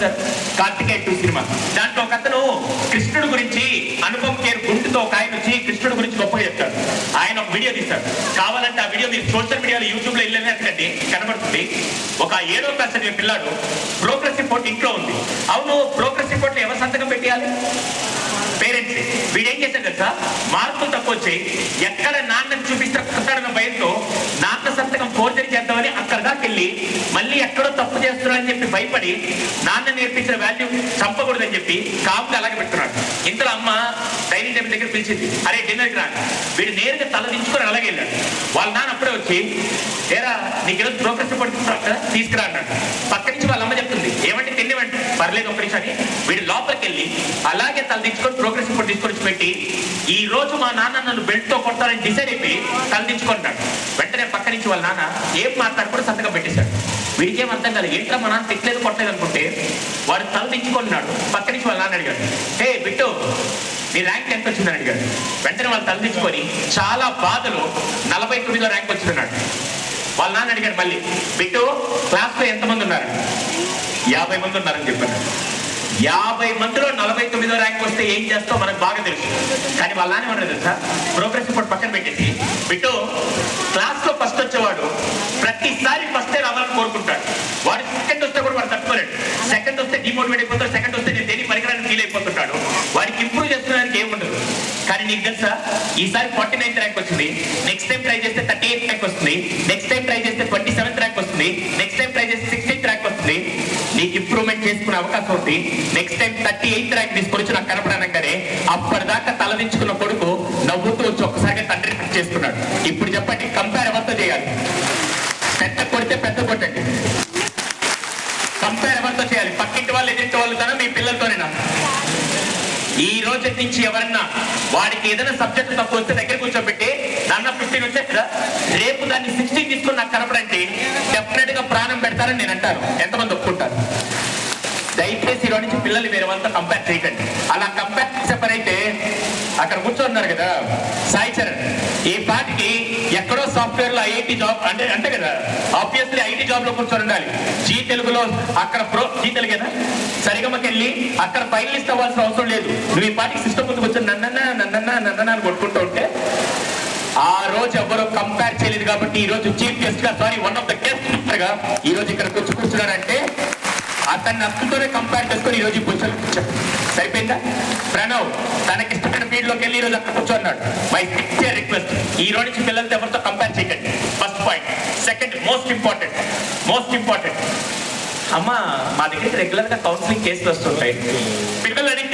చూసారు? కార్తికేయ 2 సినిమా. దాంట్లో ఒక అతను కృష్ణుడు గురించి అనుపమ్ ఖేర్ గుంటుతో ఒక ఆయన వచ్చి కృష్ణుడు గురించి గొప్పగా చెప్తాడు. ఆయన ఒక వీడియో తీస్తాడు. కావాలంటే ఆ వీడియో మీరు సోషల్ మీడియాలో యూట్యూబ్ లో వెళ్ళినట్టు కనబడుతుంది. ఒక 7వ క్లాస్ చదివే పిల్లాడు ప్రోగ్రెస్ రిపోర్ట్ ఇంట్లో ఉంది. అవును, ప్రోగ్రెస్ రిపోర్ట్ లో ఎవరు సంతకం పెట్టాలి? పేరెంట్స్. వీడేం చేశాడు తెలుసా? మార్కులు తక్కువ వచ్చాయి, ఎక్కడ నాన్నని చూపిస్తాడన్న భయంతో నాన్న సంతకం ఫోర్జరీ చేద్దామని అక్కడ దాకా వెళ్ళి మళ్ళీ ఎక్కడో తప్పు చేస్తున్నాడని చెప్పి భయపడి నాన్న నేర్పించిన వాల్యూ చంపకూడదని చెప్పి కాపుగా అలాగే పెడుతున్నాడు. ఇంతలో అమ్మ డైనింగ్ టేబుల్ దగ్గర పిలిచింది, అరే డిన్నర్కి రా. వీడు నేరుగా తల దించుకొని అలాగే వెళ్ళాడు. వాళ్ళ నాన్న అప్పుడే వచ్చి, ఏరా నీకు ఈరోజు ప్రోగ్రెస్ రిపోర్ట్ తీసుకురా అన్నాడు. పక్క నుంచి వాళ్ళ అమ్మ చెప్తుంది, ఏమంటే తినేవండి పర్లేదు ఒక నిమిషం అని. వీడు లోపలికి వెళ్ళి అలాగే తల దించుకొని ప్రోగ్రెస్ రిపోర్ట్ తీసుకొని పెట్టి, ఈ రోజు మా నాన్న నన్ను బెల్ట్ తో కొడతారని డిసైడ్ అయిపోయి తల దించుకుంటాడు. వెంటనే పక్క నుంచి వాళ్ళ నాన్న ఏం మాట్లాడుకుంటూ సంతకం పెట్టేశాడు. వీడికి ఏం అర్థం కాదు, ఏంట్రా మా నాన్న తిట్టలేదు కొట్టలేదు అనుకుంటే వాడు తల దించుకున్నాడు. పక్క నుంచి వాళ్ళ నాన్న అడిగాడు, హే బిట్టు నీ ర్యాంక్ ఎంత వచ్చిందని అడిగాడు. వెంటనే వాళ్ళు తల దించుకొని చాలా బాధలో 49వ ర్యాంక్ వచ్చిందన్నాడు. వాళ్ళ నాన్న అడిగాడు మళ్ళీ, బిట్టు క్లాస్లో ఎంతమంది ఉన్నారు? 50 మంది ఉన్నారని చెప్పాడు. 50 మందిలో 49వ ర్యాంక్ వస్తే ఏం చేస్తావు మనకు బాగా తెలుసు. కానీ వాళ్ళ నాన్న ఏమన్నారు తెలుసా? ప్రోగ్రెస్ రిపోర్ట్ పక్కన పెట్టేసి, బిట్టు క్లాస్ లో ఫస్ట్ వచ్చేవాడు ప్రతిసారి ఫస్టే రావాలని కోరుకుంటాడు. వాడు సెకండ్ వస్తే కూడా వాడు తట్టుకోలేడు. సెకండ్ వస్తే డిమోటివేట్ అయిపోతాడు. సెకండ్ వస్తే నేను దేని పరికరాన్ని ఫీల్ అయిపోతుంటాడు. వాడికి ఇంప్రూవ్ చేసుకోవడానికి ఏముండదు. కానీ నీకు తెలుసా, ఈసారి 49th ర్యాంక్ వచ్చింది, నెక్స్ట్ టైం ట్రై చేస్తే 38th ర్యాంక్ వస్తుంది, నెక్స్ట్ టైం ట్రై చేస్తే 27th ర్యాంక్ వస్తుంది, నెక్స్ట్ టైం ట్రై చేస్తే 16th ర్యాంక్ వస్తుంది. నీకు ఇంప్రూవ్మెంట్ చేసుకునే అవకాశం ఉంది. నెక్స్ట్ టైం 38th ర్యాంక్ తీసుకొని వచ్చి నాకు కనపడనగానే అప్పటిదాకా తలదించుకున్న కొడుకు నవ్వుతూ వచ్చి ఒక్కసారిగా తండ్రి చేసుకున్నాడు. ఇప్పుడు చెప్పండి, కంపేర్ ఎవరితో చేయాలి? పెద్ద కొడితే పెద్ద కొట్టండి. కంపేర్ ఎవరితో చేయాలి? పక్కింటి వాళ్ళు ఎదుటి వాళ్ళతోనే మీ పిల్లలతోనేనా? ఈ రోజు నుంచి ఎవరన్నా వాడికి ఏదైనా సబ్జెక్ట్ తక్కువ వస్తే దగ్గర కూర్చోబెట్టి నాన్న 15 వచ్చే కదా, రేపు దాన్ని 16 తీసుకొని నాకు కనపడంటే డెఫినెట్ గా ప్రాణం పెడతారని నేను అంటాను. ఎంతమంది ఒప్పుకుంటారు? దయచేసి ఈరోజు నుంచి పిల్లలు వేరే వాళ్ళతో కంపేర్ చేయకండి. అలా కంపేర్ చేసేపరైతే అక్కడ కూర్చోన్నారు కదా సాయి చరణ్, ఈ పాటికి ఎక్కడో సాఫ్ట్వేర్ లో ఐఐటి జాబ్ అంటే కదా, ఆబ్వియస్లీ ఐటీ జాబ్ లో కూర్చొని ఉండాలి. జీ తెలుగులో అక్కడ జీ తెలుగేనా సరిగమకి వెళ్ళి అక్కడ ఫైనలిస్ట్ అవ్వాల్సిన అవసరం లేదు. నువ్వు ఈ పాటికి సిస్టమ్ ముందుకు వచ్చి నన్న అని కొట్టుకుంటూ ఉంటే ఆ రోజు ఎవరో కంపేర్ చేయలేదు. కాబట్టి ఈ రోజు చీఫ్ గెస్ట్ గా, sorry one of the guest గా ఈ రోజు ఇక్కడ కూర్చున్నారంటే అతన్ని అతనితోనే కంపేర్ చేసుకొని ఈ రోజు పొజిషన్ సరిపోయిందా? ప్రణవ్ తనకిష్టమైన ఫీల్డ్ లోకి వెళ్ళి ఈ రోజు అక్కడ కూర్చోన్నాడు. మై సిన్సియర్ రిక్వెస్ట్, ఈ రోజు నుంచి పిల్లలతో ఎవరితో కంపేర్ చేయకండి. First point. Second most important, అమ్మ మా దగ్గర రెగ్యులర్ గా కౌన్సిలింగ్ కేసులు వస్తుంటాయి. పిల్లలని